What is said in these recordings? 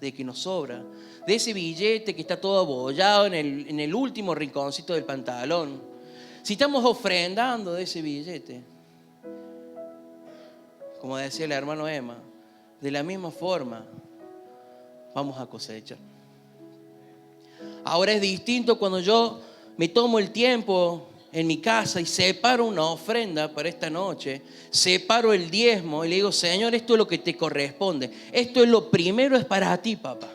de que nos sobra, de ese billete que está todo abollado en el último rinconcito del pantalón, si estamos ofrendando de ese billete, como decía el hermano Emma, de la misma forma vamos a cosechar. Ahora es distinto cuando yo me tomo el tiempo en mi casa y separo una ofrenda para esta noche, separo el diezmo y le digo: Señor, esto es lo que te corresponde, esto es lo primero, es para ti, papá.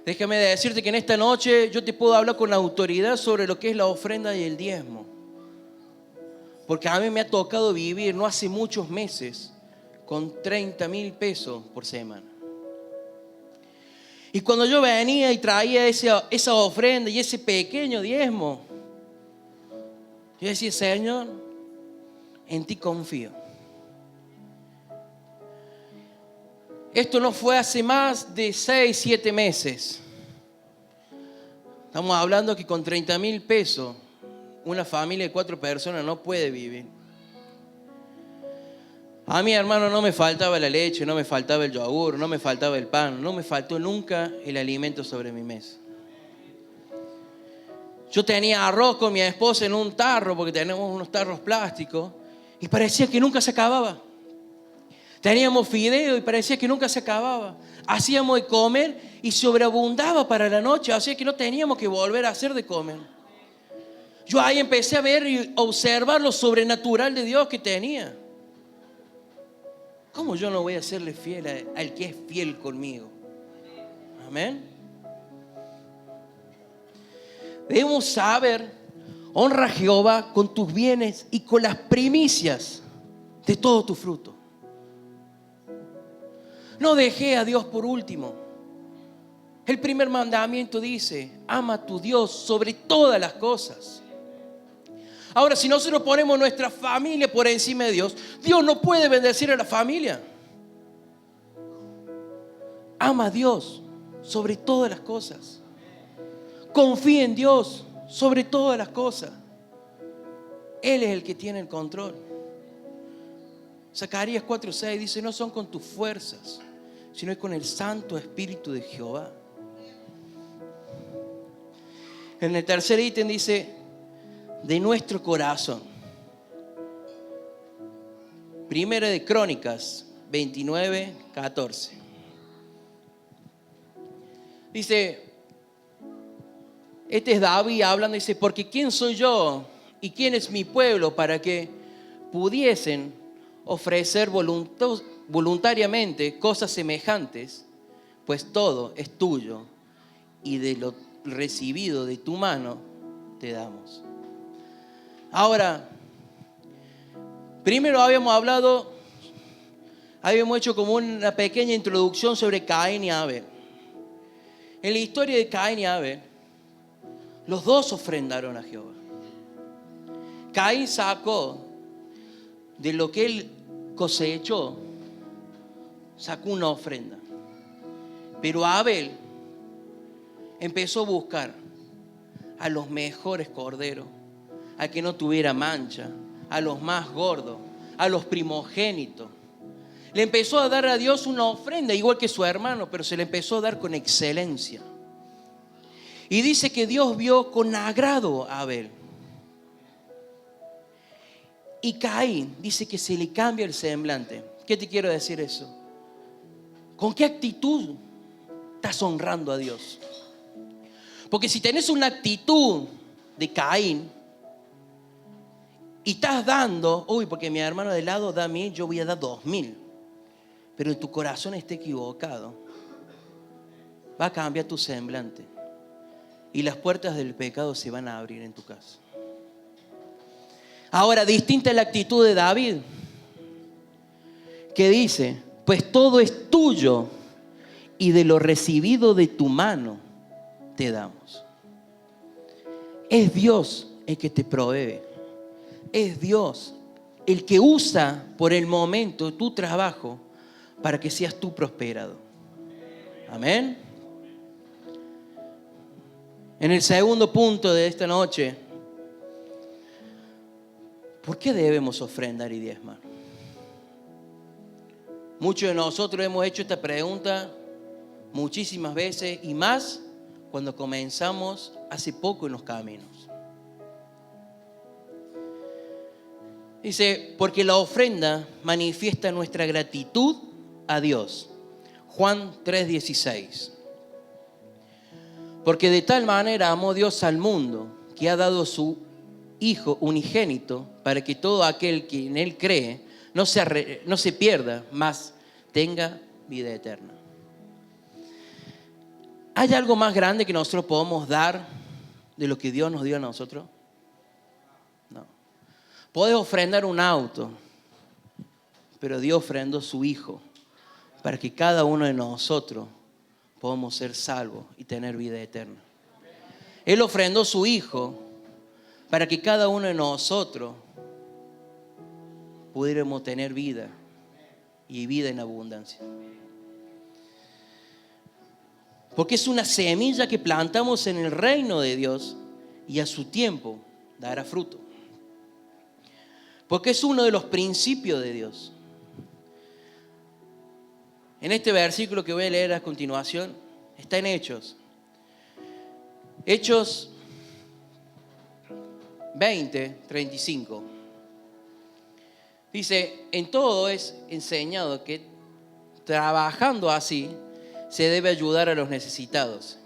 Déjame decirte que en esta noche yo te puedo hablar con autoridad sobre lo que es la ofrenda y el diezmo, porque a mí me ha tocado vivir no hace muchos meses con 30,000 pesos por semana. Y cuando yo venía y traía esa ofrenda y ese pequeño diezmo, yo decía: Señor, en ti confío. Esto no fue hace más de 6, 7 meses. Estamos hablando que con 30,000 pesos una familia de 4 personas no puede vivir. A mi hermano no me faltaba la leche, no me faltaba el yogur, no me faltaba el pan, no me faltó nunca el alimento sobre mi mesa. Yo tenía arroz con mi esposa en un tarro, porque tenemos unos tarros plásticos, y parecía que nunca se acababa. Teníamos fideo y parecía que nunca se acababa. Hacíamos de comer y sobreabundaba para la noche, así que no teníamos que volver a hacer de comer. Yo ahí empecé a ver y observar lo sobrenatural de Dios que tenía. ¿Cómo yo no voy a serle fiel al que es fiel conmigo? Amén. Debemos saber: honra a Jehová con tus bienes y con las primicias de todo tu fruto. No dejé a Dios por último. El primer mandamiento dice: ama a tu Dios sobre todas las cosas. Ahora, si nosotros ponemos nuestra familia por encima de Dios, Dios no puede bendecir a la familia. Ama a Dios sobre todas las cosas. Confía en Dios sobre todas las cosas. Él es el que tiene el control. Zacarías 4:6 dice: no son con tus fuerzas, sino es con el Santo Espíritu de Jehová. En el tercer ítem dice: de nuestro corazón. Primera de Crónicas 29:14. Dice, este es David hablando, dice: porque ¿quién soy yo y quién es mi pueblo para que pudiesen ofrecer voluntariamente cosas semejantes? Pues todo es tuyo y de lo recibido de tu mano te damos. Ahora, primero habíamos hecho como una pequeña introducción sobre Caín y Abel. En la historia de Caín y Abel, los dos ofrendaron a Jehová. Caín sacó de lo que él cosechó, sacó una ofrenda. Pero Abel empezó a buscar a los mejores corderos, a que no tuviera mancha, a los más gordos, a los primogénitos. Le empezó a dar a Dios una ofrenda, igual que su hermano, pero se le empezó a dar con excelencia. Y dice que Dios vio con agrado a Abel. Y Caín dice que se le cambia el semblante. ¿Qué te quiero decir eso? ¿Con qué actitud estás honrando a Dios? Porque si tenés una actitud de Caín y estás dando, porque mi hermano de lado da 1,000, yo voy a dar 2,000, pero en tu corazón está equivocado, va a cambiar tu semblante y las puertas del pecado se van a abrir en tu casa. Ahora, distinta es la actitud de David, que dice: pues todo es tuyo y de lo recibido de tu mano te damos. Es Dios el que te provee. Es Dios el que usa por el momento tu trabajo para que seas tú prosperado. Amén. En el segundo punto de esta noche, ¿por qué debemos ofrendar y diezmar? Muchos de nosotros hemos hecho esta pregunta muchísimas veces y más cuando comenzamos hace poco en los caminos. Dice, porque la ofrenda manifiesta nuestra gratitud a Dios. Juan 3:16. Porque de tal manera amó Dios al mundo que ha dado su Hijo unigénito para que todo aquel que en Él cree no se pierda, mas tenga vida eterna. ¿Hay algo más grande que nosotros podamos dar de lo que Dios nos dio a nosotros? No. Puedes ofrendar un auto, pero Dios ofrendó su Hijo para que cada uno de nosotros podamos ser salvos y tener vida eterna. Él ofrendó su Hijo para que cada uno de nosotros pudiéramos tener vida y vida en abundancia. Porque es una semilla que plantamos en el reino de Dios y a su tiempo dará fruto. Porque es uno de los principios de Dios. En este versículo que voy a leer a continuación, está en Hechos. Hechos 20:35. Dice, en todo es enseñado que trabajando así se debe ayudar a los necesitados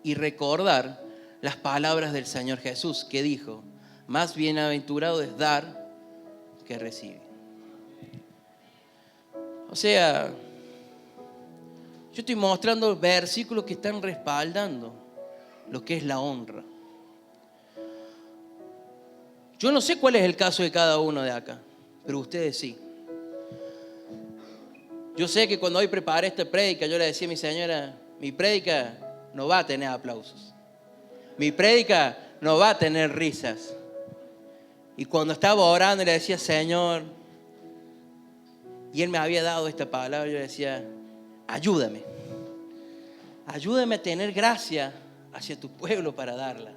y recordar las palabras del Señor Jesús que dijo, más bienaventurado es dar que recibir. O sea, yo estoy mostrando versículos que están respaldando lo que es la honra. Yo no sé cuál es el caso de cada uno de acá, pero ustedes sí. Yo sé que cuando hoy preparé esta prédica, yo le decía a mi señora, mi prédica no va a tener aplausos. Mi prédica no va a tener risas. Y cuando estaba orando le decía, Señor, y Él me había dado esta palabra, yo le decía, ayúdame. Ayúdame a tener gracia hacia tu pueblo para darla.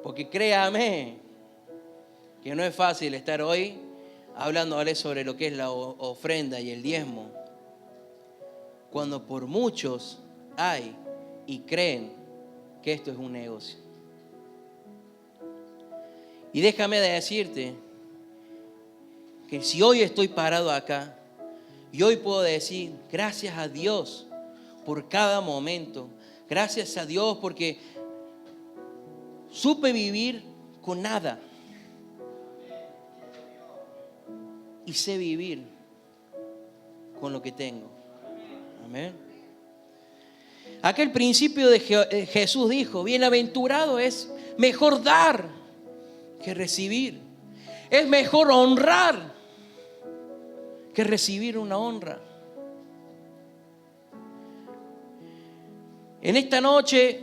Porque créame que no es fácil estar hoy hablándole sobre lo que es la ofrenda y el diezmo, cuando por muchos hay y creen que esto es un negocio. Y déjame decirte que si hoy estoy parado acá y hoy puedo decir gracias a Dios por cada momento, gracias a Dios porque supe vivir con nada y sé vivir con lo que tengo. Amén. Aquel principio de Jesús dijo, bienaventurado es mejor dar que recibir. Es mejor honrar que recibir una honra. En esta noche,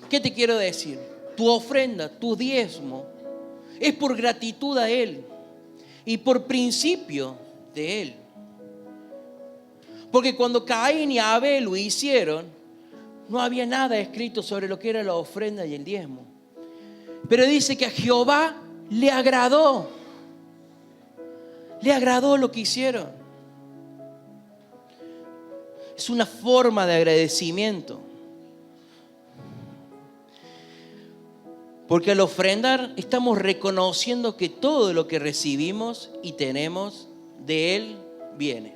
¿qué te quiero decir? Tu ofrenda, tu diezmo, es por gratitud a Él y por principio de Él. Porque cuando Caín y Abel lo hicieron, no había nada escrito sobre lo que era la ofrenda y el diezmo. Pero dice que a Jehová le agradó. Le agradó lo que hicieron. Es una forma de agradecimiento. Porque al ofrendar estamos reconociendo que todo lo que recibimos y tenemos de Él viene.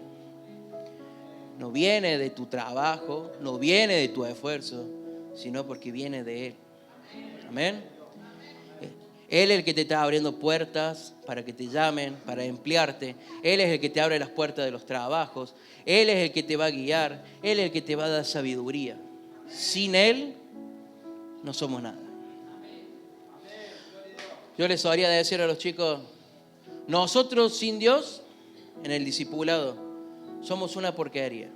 No viene de tu trabajo, no viene de tu esfuerzo, sino porque viene de Él. Amén. Él es el que te está abriendo puertas para que te llamen, para emplearte. Él es el que te abre las puertas de los trabajos. Él es el que te va a guiar. Él es el que te va a dar sabiduría. Sin Él no somos nada. Yo les solía decir a los chicos, nosotros sin Dios, en el discipulado, somos una porquería.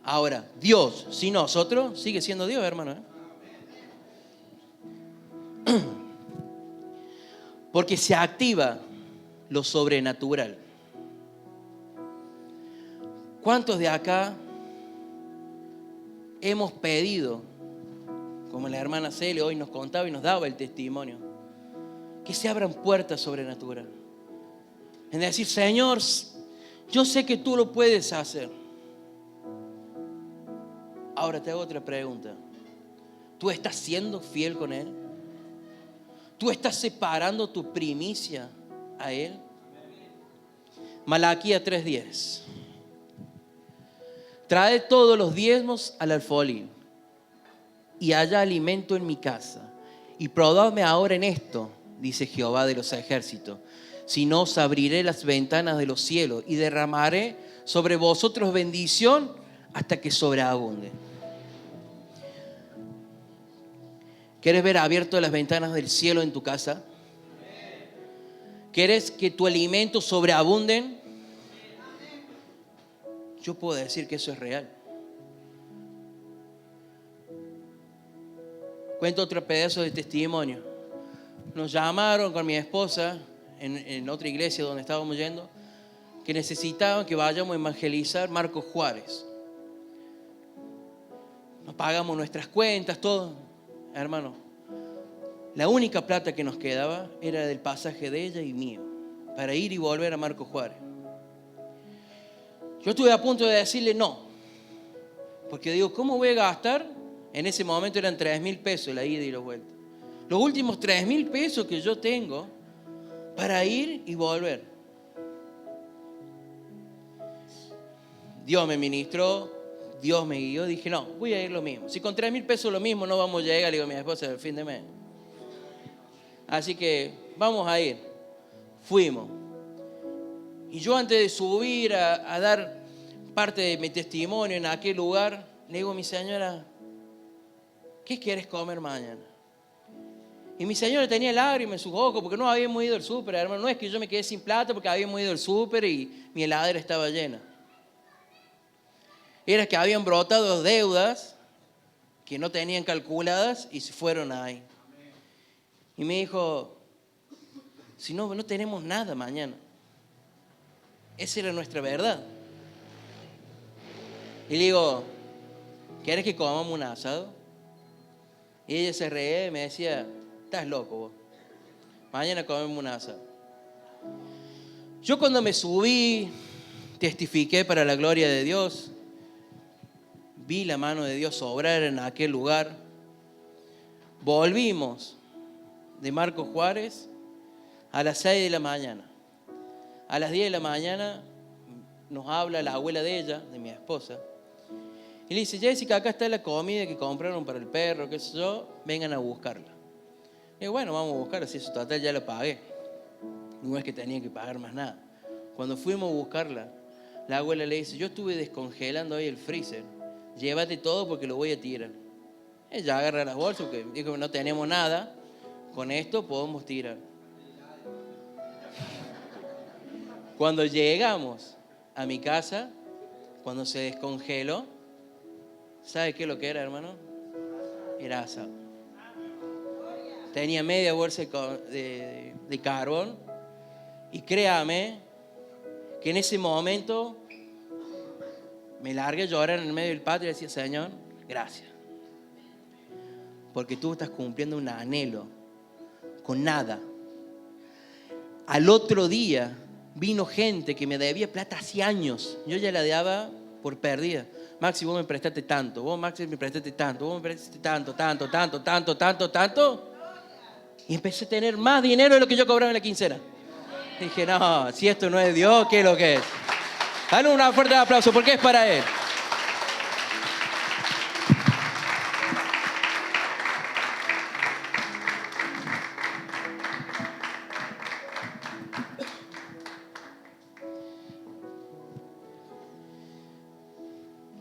Ahora, Dios sin nosotros sigue siendo Dios, hermano. Porque se activa lo sobrenatural. ¿Cuántos de acá hemos pedido, como la hermana Cele hoy nos contaba y nos daba el testimonio, que se abran puertas sobrenaturales? En decir, Señor, Yo sé que tú lo puedes hacer. Ahora te hago otra pregunta. ¿Tú estás siendo fiel con Él? ¿Tú estás separando tu primicia a Él? Malaquías 3:10. Trae todos los diezmos al alfolí y haya alimento en mi casa. Y probadme ahora en esto, dice Jehová de los ejércitos. Si no, os abriré las ventanas de los cielos y derramaré sobre vosotros bendición hasta que sobreabunde. ¿Quieres ver abiertas las ventanas del cielo en tu casa? ¿Quieres que tu alimento sobreabunden? Yo puedo decir que eso es real. Cuento otro pedazo de testimonio. Nos llamaron con mi esposa en otra iglesia donde estábamos yendo, que necesitaban que vayamos a evangelizar Marcos Juárez. Nos pagamos nuestras cuentas, todo. Hermano, la única plata que nos quedaba era del pasaje de ella y mío, para ir y volver a Marcos Juárez. Yo estuve a punto de decirle no, porque digo, ¿cómo voy a gastar? En ese momento eran 3,000 pesos la ida y la vuelta. Los últimos 3,000 pesos que yo tengo para ir y volver. Dios me ministró, Dios me guió. Dije, no, voy a ir lo mismo. Si con 3,000 pesos lo mismo no vamos a llegar, le digo a mi esposa, el fin de mes. Así que vamos a ir. Fuimos. Y yo antes de subir a dar parte de mi testimonio en aquel lugar, le digo a mi señora, ¿qué quieres comer mañana? Y mi señora tenía lágrimas en sus ojos porque no habíamos ido al súper, hermano. No es que yo me quedé sin plata porque habíamos ido al súper y mi heladera estaba llena. Era que habían brotado deudas que no tenían calculadas y se fueron ahí. Y me dijo, si no tenemos nada mañana. Esa era nuestra verdad. Y le digo, ¿quieres que comamos un asado? Y ella se reía y me decía, estás loco vos. Mañana comemos un asado. Yo cuando me subí, testifiqué para la gloria de Dios. Vi la mano de Dios obrar en aquel lugar. Volvimos de Marcos Juárez a las 6 de la mañana. A las 10 de la mañana nos habla la abuela de ella, de mi esposa. Y le dice, Jessica, acá está la comida que compraron para el perro, qué sé yo, vengan a buscarla. Y digo, bueno, vamos a buscarla, si eso total ya la pagué. No es que tenía que pagar más nada. Cuando fuimos a buscarla, la abuela le dice, yo estuve descongelando hoy el freezer. Llévate todo porque lo voy a tirar. Ella agarra las bolsas porque dijo que no tenemos nada. Con esto podemos tirar. Cuando llegamos a mi casa, cuando se descongeló, ¿sabe qué es lo que era, hermano? Era asado. Tenía media bolsa de carbón. Y créame que en ese momento me largué a llorar en el medio del patio y decía, Señor, gracias. Porque tú estás cumpliendo un anhelo con nada. Al otro día vino gente que me debía plata hace años. Yo ya la daba por perdida. Maxi, vos me prestaste tanto. Vos, Maxi, me prestaste tanto. Vos me prestaste tanto. Y empecé a tener más dinero de lo que yo cobraba en la quincena. Dije, no, si esto no es Dios, ¿qué es lo que es? Dale un fuerte aplauso porque es para Él.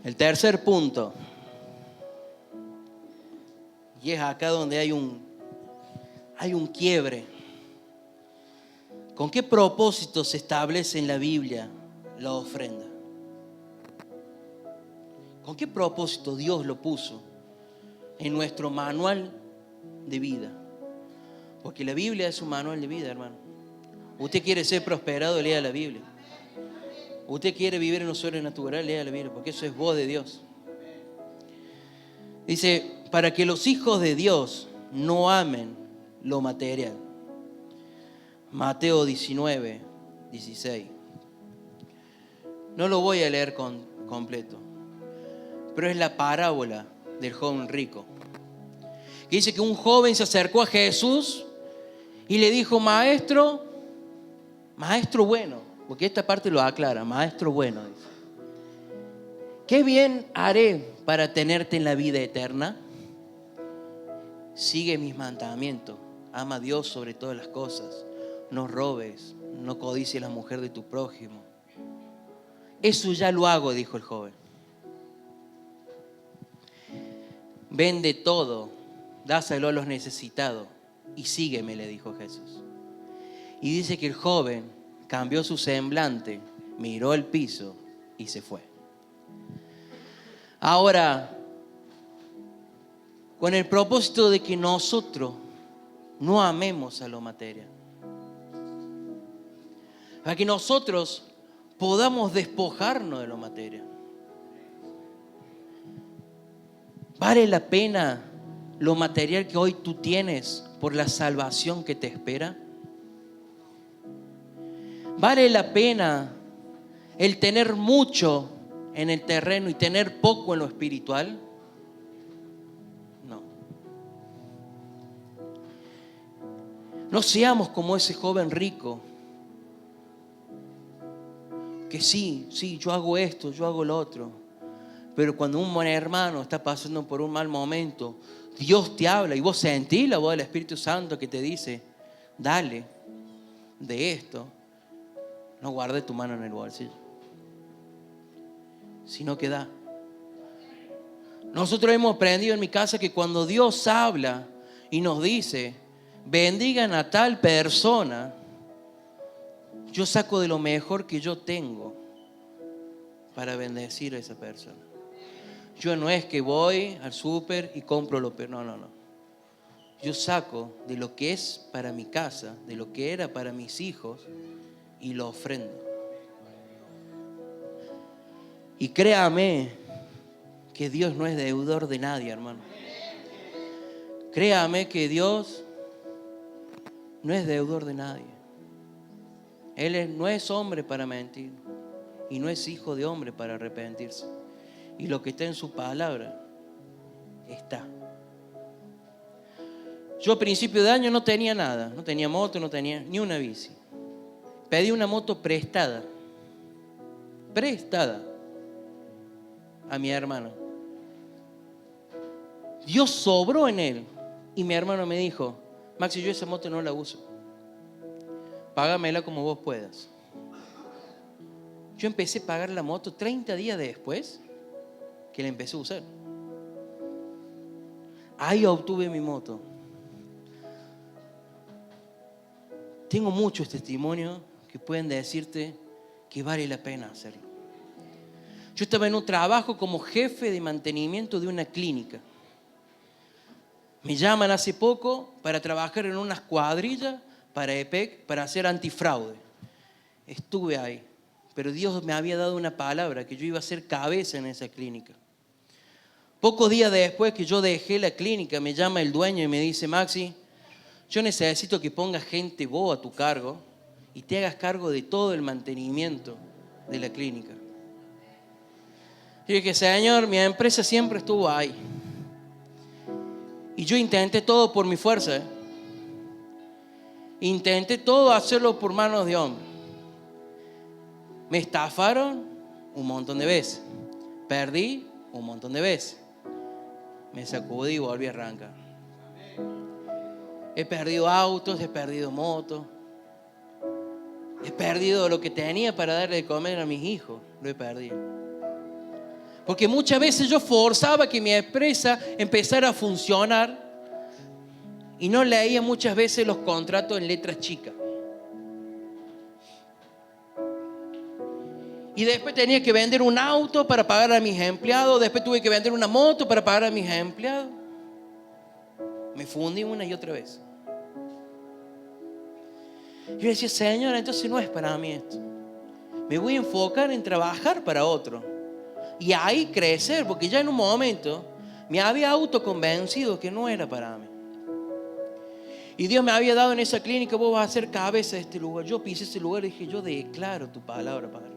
El tercer punto. Y es acá donde hay un quiebre. ¿Con qué propósito se establece en la Biblia la ofrenda? ¿Con qué propósito Dios lo puso en nuestro manual de vida? Porque la Biblia es un manual de vida, hermano. Usted quiere ser prosperado, lea la Biblia. Usted quiere vivir en lo sobrenatural, lea la Biblia, porque eso es voz de Dios. Dice, para que los hijos de Dios no amen lo material. Mateo 19, 16. No lo voy a leer completo, pero es la parábola del joven rico. Que dice que un joven se acercó a Jesús y le dijo: maestro bueno, porque esta parte lo aclara, maestro bueno, dice, ¿qué bien haré para tenerte en la vida eterna? Sigue mis mandamientos, ama a Dios sobre todas las cosas, no robes, no codicies a la mujer de tu prójimo. Eso ya lo hago, dijo el joven. Vende todo, dáselo a los necesitados y sígueme, le dijo Jesús. Y dice que el joven cambió su semblante, miró el piso y se fue. Ahora, con el propósito de que nosotros no amemos a lo material, para que nosotros podamos despojarnos de lo material. ¿Vale la pena lo material que hoy tú tienes por la salvación que te espera? ¿Vale la pena el tener mucho en el terreno y tener poco en lo espiritual? No. No seamos como ese joven rico que sí, yo hago esto, yo hago lo otro. Pero cuando un buen hermano está pasando por un mal momento, Dios te habla y vos sentís la voz del Espíritu Santo que te dice: dale de esto. No guardes tu mano en el bolsillo, sino que da. Nosotros hemos aprendido en mi casa que cuando Dios habla y nos dice: bendigan a tal persona, yo saco de lo mejor que yo tengo para bendecir a esa persona. Yo no es que voy al súper y compro lo peor, no. Yo saco de lo que es para mi casa, de lo que era para mis hijos, y lo ofrendo. Y créame que Dios no es deudor de nadie, hermano. Créame que Dios no es deudor de nadie. Él no es hombre para mentir y no es hijo de hombre para arrepentirse. Y lo que está en su palabra está. Yo a principio de año no tenía nada, no tenía moto, no tenía ni una bici. Pedí una moto prestada a mi hermano. Dios sobró en él y mi hermano me dijo: Maxi, yo esa moto no la uso, págamela como vos puedas. Yo empecé a pagar la moto 30 días después que la empecé a usar. Ahí obtuve mi moto. Tengo muchos testimonios que pueden decirte que vale la pena hacerlo. Yo estaba en un trabajo como jefe de mantenimiento de una clínica. Me llaman hace poco para trabajar en unas cuadrillas para EPEC, para hacer antifraude. Estuve ahí, pero Dios me había dado una palabra que yo iba a ser cabeza en esa clínica. Pocos días después que yo dejé la clínica, me llama el dueño y me dice: Maxi, yo necesito que pongas gente vos a tu cargo y te hagas cargo de todo el mantenimiento de la clínica. Yo dije: Señor, mi empresa siempre estuvo ahí. Y yo intenté todo por mi fuerza. Intenté todo hacerlo por manos de hombre. Me estafaron un montón de veces. Perdí un montón de veces. Me sacudí y volví a arrancar. He perdido autos, he perdido motos. He perdido lo que tenía para darle de comer a mis hijos. Lo he perdido. Porque muchas veces yo forzaba que mi empresa empezara a funcionar y no leía muchas veces los contratos en letras chicas. Y después tenía que vender un auto para pagar a mis empleados. Después tuve que vender una moto para pagar a mis empleados. Me fundí una y otra vez. Yo decía: Señor, entonces no es para mí esto. Me voy a enfocar en trabajar para otro. Y ahí crecer, porque ya en un momento me había autoconvencido que no era para mí. Y Dios me había dado en esa clínica: vos vas a ser cabeza de este lugar. Yo pisé ese lugar y dije: yo declaro tu palabra, Padre.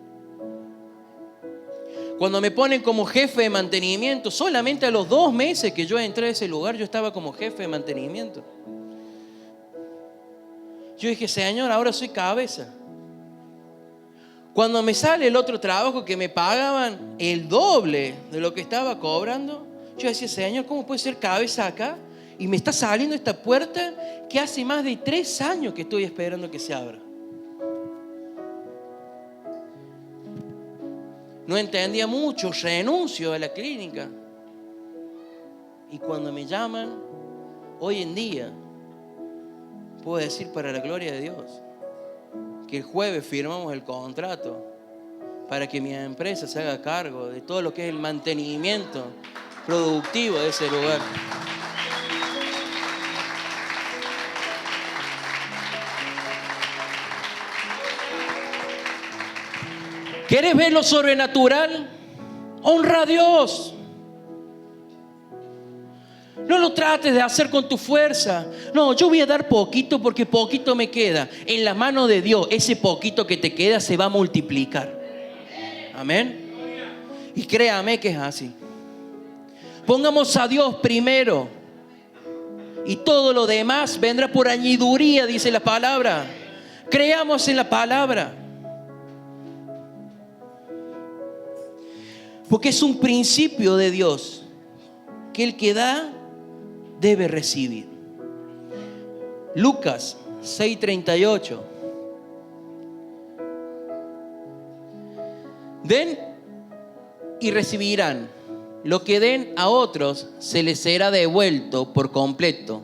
Cuando me ponen como jefe de mantenimiento, solamente a los 2 meses que yo entré a ese lugar, yo estaba como jefe de mantenimiento. Yo dije, Señor, ahora soy cabeza. Cuando me sale el otro trabajo que me pagaban el doble de lo que estaba cobrando, yo decía, Señor, ¿cómo puede ser cabeza acá? Y me está saliendo esta puerta que hace más de 3 años que estoy esperando que se abra. No entendía mucho, renuncio a la clínica. Y cuando me llaman, hoy en día, puedo decir para la gloria de Dios, que el jueves firmamos el contrato para que mi empresa se haga cargo de todo lo que es el mantenimiento productivo de ese lugar. ¿Quieres ver lo sobrenatural? Honra a Dios. No lo trates de hacer con tu fuerza. No, yo voy a dar poquito porque poquito me queda. En la mano de Dios, ese poquito que te queda se va a multiplicar. Amén. Y créame que es así. Pongamos a Dios primero. Y todo lo demás vendrá por añadiduría, dice la palabra. Creamos en la palabra. Porque es un principio de Dios que el que da debe recibir. Lucas 6:38. Den y recibirán. Lo que den a otros se les será devuelto por completo,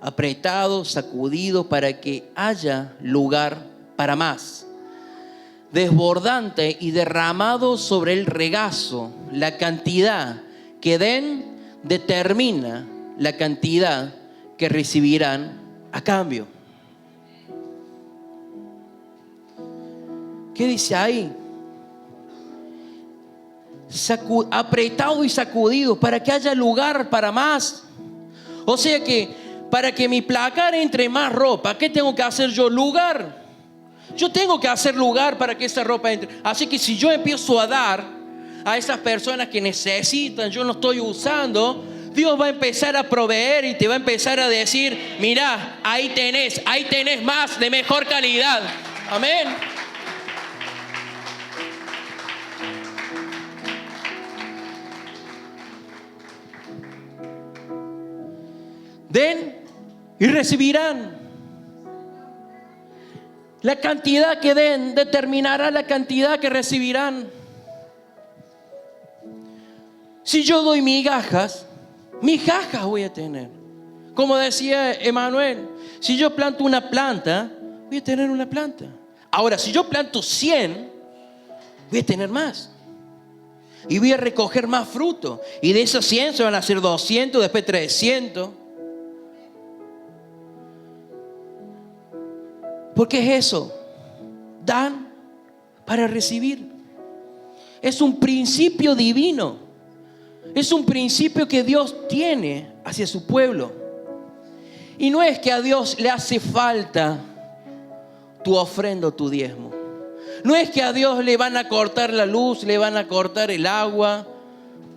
apretado, sacudido, para que haya lugar para más. Desbordante y derramado sobre el regazo. La cantidad que den determina la cantidad que recibirán a cambio. ¿Qué dice ahí? Apretado y sacudido para que haya lugar para más. O sea que para que mi placar entre más ropa, ¿qué tengo que hacer yo? Lugar. Yo tengo que hacer lugar para que esa ropa entre. Así que si yo empiezo a dar a esas personas que necesitan, yo no estoy usando, Dios va a empezar a proveer y te va a empezar a decir, mira, ahí tenés más de mejor calidad. Amén. Den y recibirán. La cantidad que den determinará la cantidad que recibirán. Si yo doy migajas voy a tener. Como decía Emanuel, si yo planto una planta, voy a tener una planta. Ahora, si yo planto 100, voy a tener más. Y voy a recoger más fruto. Y de esos 100 se van a hacer 200, después 300. ¿Por qué es eso? Dan para recibir. Es un principio divino. Es un principio que Dios tiene hacia su pueblo. Y no es que a Dios le hace falta tu ofrenda o tu diezmo. No es que a Dios le van a cortar la luz, le van a cortar el agua,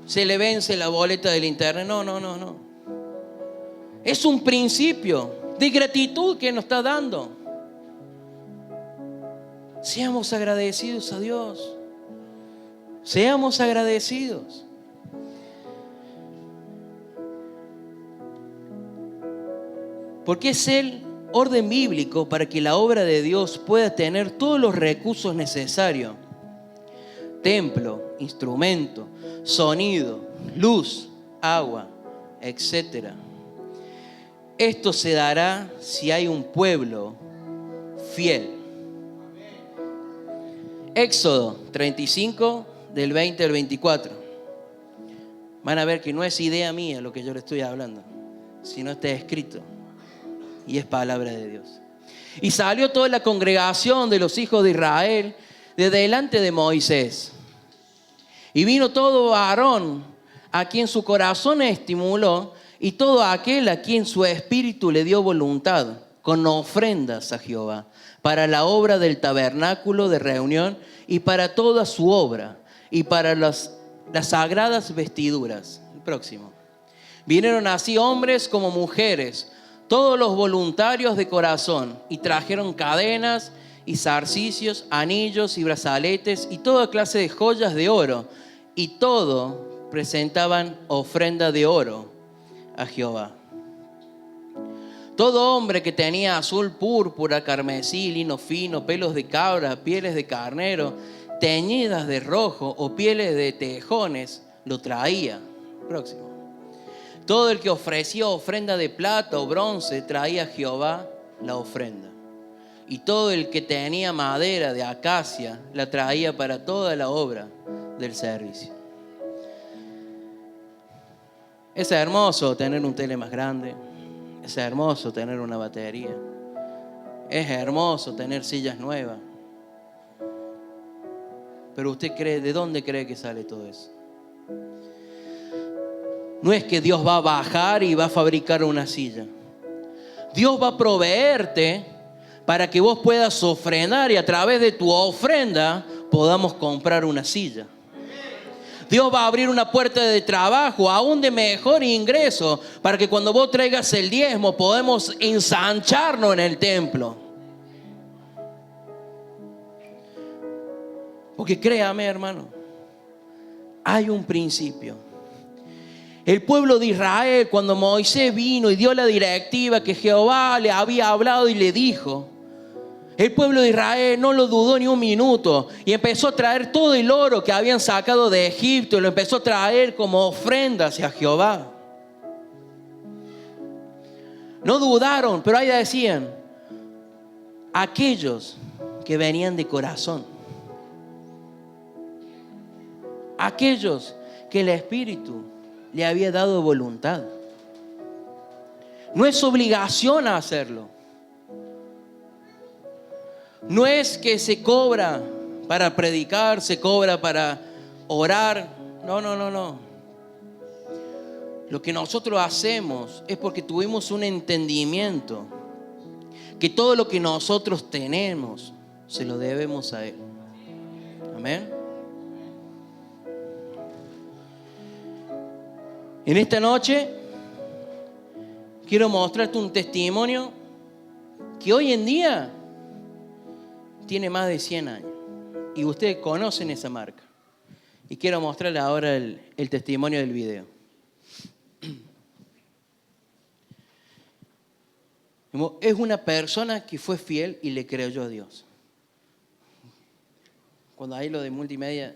se le vence la boleta del internet. No. Es un principio de gratitud que nos está dando. Seamos agradecidos a Dios. Seamos agradecidos. Porque es el orden bíblico para que la obra de Dios pueda tener todos los recursos necesarios. Templo, instrumento, sonido, luz, agua, etc. Esto se dará si hay un pueblo fiel. Éxodo 35, del 20 al 24. Van a ver que no es idea mía lo que yo les estoy hablando, sino está escrito y es palabra de Dios. Y salió toda la congregación de los hijos de Israel de delante de Moisés. Y vino todo Aarón, a quien su corazón estimuló, y todo aquel a quien su espíritu le dio voluntad, con ofrendas a Jehová, para la obra del tabernáculo de reunión y para toda su obra. y para las sagradas vestiduras. El próximo. Vinieron así hombres como mujeres, todos los voluntarios de corazón, y trajeron cadenas y zarcicios, anillos y brazaletes y toda clase de joyas de oro, y todo presentaban ofrenda de oro a Jehová. Todo hombre que tenía azul, púrpura, carmesí, lino fino, pelos de cabra, pieles de carnero, teñidas de rojo o pieles de tejones, lo traía. Próximo. Todo el que ofrecía ofrenda de plata o bronce traía a Jehová la ofrenda. Y todo el que tenía madera de acacia la traía para toda la obra del servicio. Es hermoso tener un tele más grande. Es hermoso tener una batería. Es hermoso tener sillas nuevas. Pero usted cree, ¿de dónde cree que sale todo eso? No es que Dios va a bajar y va a fabricar una silla. Dios va a proveerte para que vos puedas ofrendar y a través de tu ofrenda podamos comprar una silla. Dios va a abrir una puerta de trabajo, aún de mejor ingreso, para que cuando vos traigas el diezmo podemos ensancharnos en el templo. Porque créame, hermano, hay un principio. El pueblo de Israel, cuando Moisés vino y dio la directiva que Jehová le había hablado y le dijo, el pueblo de Israel no lo dudó ni un minuto y empezó a traer todo el oro que habían sacado de Egipto y lo empezó a traer como ofrenda hacia Jehová. No dudaron, pero ahí decían, aquellos que venían de corazón, aquellos que el Espíritu le había dado voluntad. No es obligación a hacerlo. No es que se cobra para predicar, se cobra para orar. No. Lo que nosotros hacemos es porque tuvimos un entendimiento que todo lo que nosotros tenemos se lo debemos a Él. Amén. En esta noche quiero mostrarte un testimonio que hoy en día tiene más de 100 años y ustedes conocen esa marca. Y quiero mostrarles ahora el testimonio del video. Es una persona que fue fiel y le creyó a Dios. Cuando ahí lo de multimedia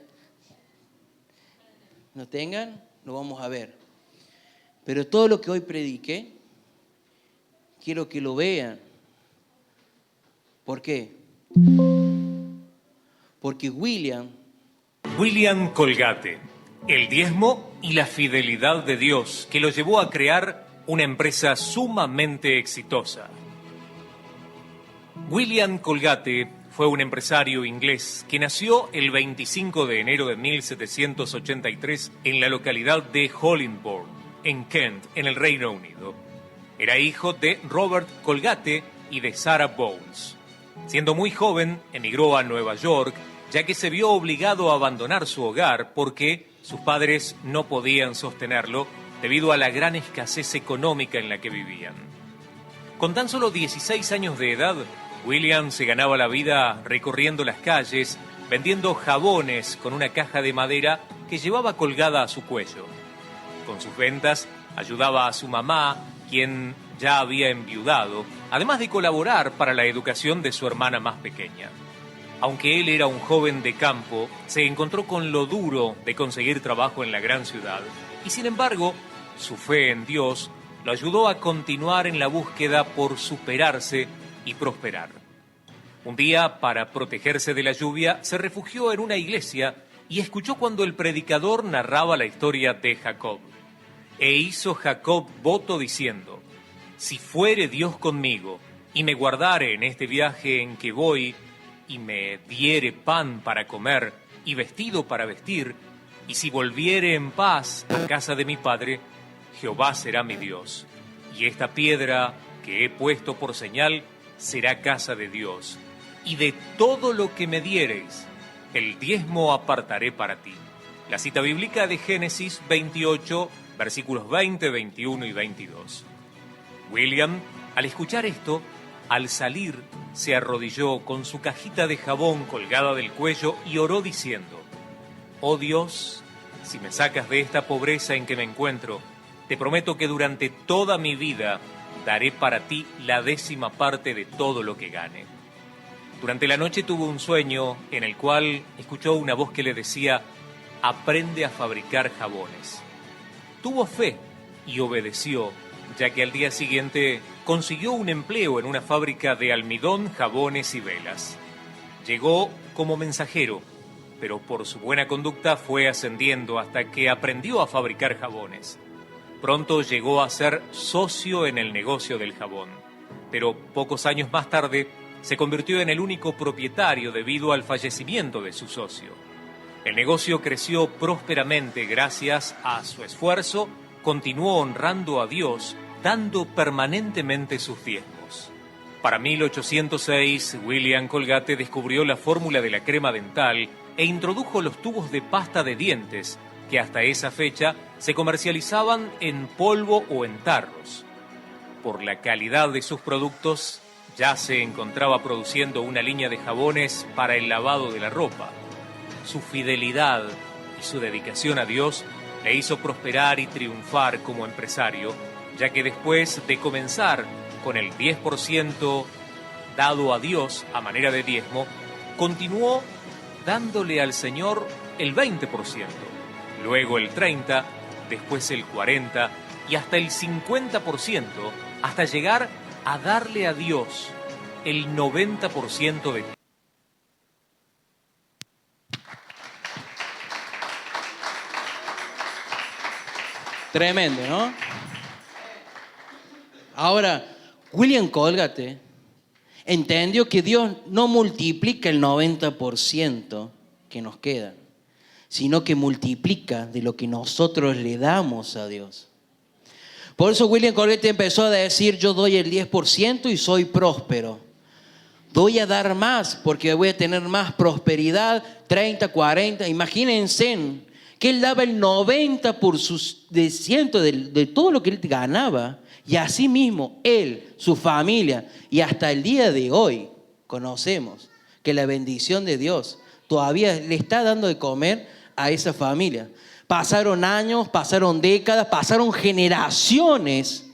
no tengan, lo vamos a ver. Pero todo lo que hoy prediqué, quiero que lo vean. ¿Por qué? Porque William Colgate, el diezmo y la fidelidad de Dios que lo llevó a crear una empresa sumamente exitosa. William Colgate fue un empresario inglés que nació el 25 de enero de 1783 en la localidad de Hollingbourne, en Kent, en el Reino Unido. Era hijo de Robert Colgate y de Sarah Bowles. Siendo muy joven, emigró a Nueva York, ya que se vio obligado a abandonar su hogar porque sus padres no podían sostenerlo debido a la gran escasez económica en la que vivían. Con tan solo 16 años de edad, William se ganaba la vida recorriendo las calles, vendiendo jabones con una caja de madera que llevaba colgada a su cuello. Con sus ventas ayudaba a su mamá, quien ya había enviudado, además de colaborar para la educación de su hermana más pequeña. Aunque él era un joven de campo, se encontró con lo duro de conseguir trabajo en la gran ciudad, y sin embargo, su fe en Dios lo ayudó a continuar en la búsqueda por superarse y prosperar. Un día, para protegerse de la lluvia, se refugió en una iglesia y escuchó cuando el predicador narraba la historia de Jacob. E hizo Jacob voto diciendo: si fuere Dios conmigo, y me guardare en este viaje en que voy, y me diere pan para comer, y vestido para vestir, y si volviere en paz a casa de mi padre, Jehová será mi Dios. Y esta piedra que he puesto por señal será casa de Dios. Y de todo lo que me diereis, el diezmo apartaré para ti. La cita bíblica de Génesis 28, versículos 20, 21 y 22. William, al escuchar esto, al salir, se arrodilló con su cajita de jabón colgada del cuello y oró diciendo: «Oh Dios, si me sacas de esta pobreza en que me encuentro, te prometo que durante toda mi vida daré para ti la 10ª parte de todo lo que gane». Durante la noche tuvo un sueño en el cual escuchó una voz que le decía: «Aprende a fabricar jabones». Tuvo fe y obedeció, ya que al día siguiente consiguió un empleo en una fábrica de almidón, jabones y velas. Llegó como mensajero, pero por su buena conducta fue ascendiendo hasta que aprendió a fabricar jabones. Pronto llegó a ser socio en el negocio del jabón, pero pocos años más tarde se convirtió en el único propietario debido al fallecimiento de su socio. El negocio creció prósperamente gracias a su esfuerzo, continuó honrando a Dios, dando permanentemente sus diezmos. Para 1806, William Colgate descubrió la fórmula de la crema dental e introdujo los tubos de pasta de dientes, que hasta esa fecha se comercializaban en polvo o en tarros. Por la calidad de sus productos, ya se encontraba produciendo una línea de jabones para el lavado de la ropa. Su fidelidad y su dedicación a Dios le hizo prosperar y triunfar como empresario, ya que después de comenzar con el 10% dado a Dios a manera de diezmo, continuó dándole al Señor el 20%, luego el 30%, después el 40% y hasta el 50%, hasta llegar a darle a Dios el 90% de todo. Tremendo, ¿no? Ahora, William Colgate entendió que Dios no multiplica el 90% que nos queda, sino que multiplica de lo que nosotros le damos a Dios. Por eso William Colgate empezó a decir: yo doy el 10% y soy próspero. Doy a dar más porque voy a tener más prosperidad, 30, 40. Imagínense que él daba el 90% de todo lo que él ganaba. Y así mismo él, su familia y hasta el día de hoy conocemos que la bendición de Dios todavía le está dando de comer a esa familia. Pasaron años, pasaron décadas, pasaron generaciones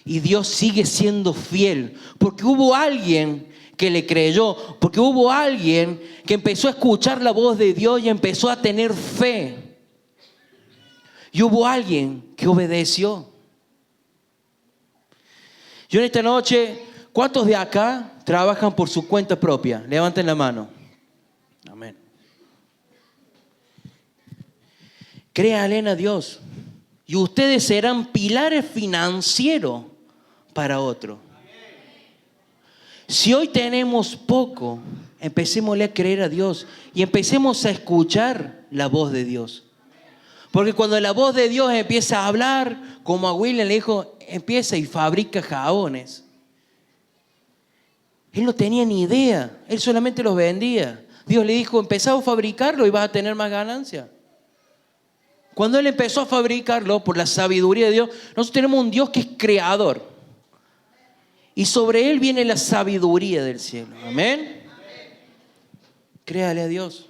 y Dios sigue siendo fiel porque hubo alguien que le creyó, porque hubo alguien que empezó a escuchar la voz de Dios y empezó a tener fe. Y hubo alguien que obedeció. Yo en esta noche, ¿cuántos de acá trabajan por su cuenta propia? Levanten la mano. Amén. Créanle a Dios y ustedes serán pilares financieros para otro. Si hoy tenemos poco, empecémosle a creer a Dios y empecemos a escuchar la voz de Dios. Porque cuando la voz de Dios empieza a hablar, como a William le dijo, empieza y fabrica jabones. Él no tenía ni idea, él solamente los vendía. Dios le dijo, empezá a fabricarlo y vas a tener más ganancia. Cuando él empezó a fabricarlo, por la sabiduría de Dios, nosotros tenemos un Dios que es creador. Y sobre él viene la sabiduría del cielo. Amén. Créale a Dios.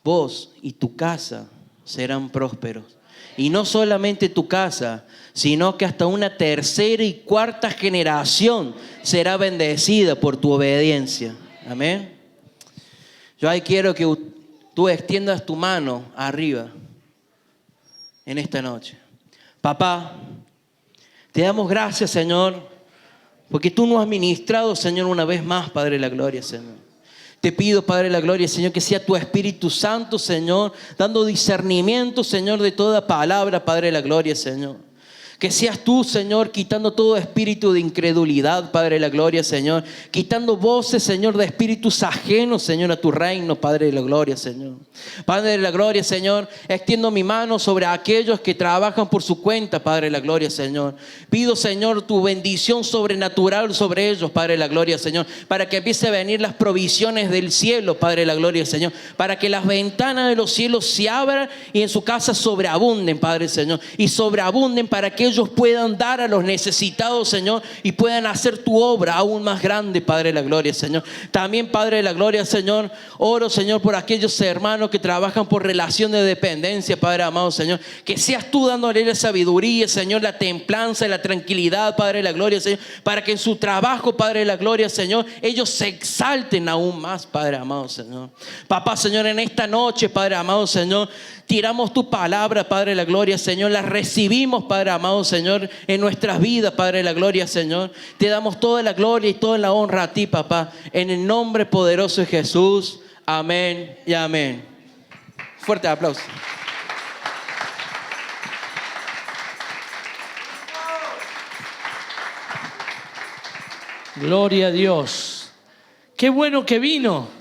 Vos y tu casa serán prósperos. Y no solamente tu casa, sino que hasta una tercera y cuarta generación será bendecida por tu obediencia. Amén. Yo ahí quiero que tú extiendas tu mano arriba en esta noche. Papá, te damos gracias, Señor, porque tú nos has ministrado, Señor, una vez más, Padre de la Gloria, Señor. Te pido, Padre de la Gloria, Señor, que sea tu Espíritu Santo, Señor, dando discernimiento, Señor, de toda palabra, Padre de la Gloria, Señor. Que seas tú, Señor, quitando todo espíritu de incredulidad, Padre de la gloria, Señor. Quitando voces, Señor, de espíritus ajenos, Señor, a tu reino, Padre de la gloria, Señor. Padre de la gloria, Señor, extiendo mi mano sobre aquellos que trabajan por su cuenta, Padre de la gloria, Señor. Pido, Señor, tu bendición sobrenatural sobre ellos, Padre de la gloria, Señor. Para que empiece a venir las provisiones del cielo, Padre de la gloria, Señor. Para que las ventanas de los cielos se abran y en su casa sobreabunden, Padre, Señor. Y sobreabunden para que ellos puedan dar a los necesitados, Señor, y puedan hacer tu obra aún más grande, Padre de la gloria, Señor. También, Padre de la gloria, Señor, oro, Señor, por aquellos hermanos que trabajan por relación de dependencia, Padre amado, Señor. Que seas tú dándole la sabiduría, Señor, la templanza y la tranquilidad, Padre de la gloria, Señor, para que en su trabajo, Padre de la gloria, Señor, ellos se exalten aún más, Padre amado, Señor. Papá, Señor, en esta noche, Padre amado, Señor, tiramos tu palabra, Padre de la gloria, Señor. La recibimos, Padre amado, Señor, en nuestras vidas, Padre de la gloria, Señor. Te damos toda la gloria y toda la honra a ti, papá. En el nombre poderoso de Jesús. Amén y amén. Fuerte aplauso. Gloria a Dios. Qué bueno que vino.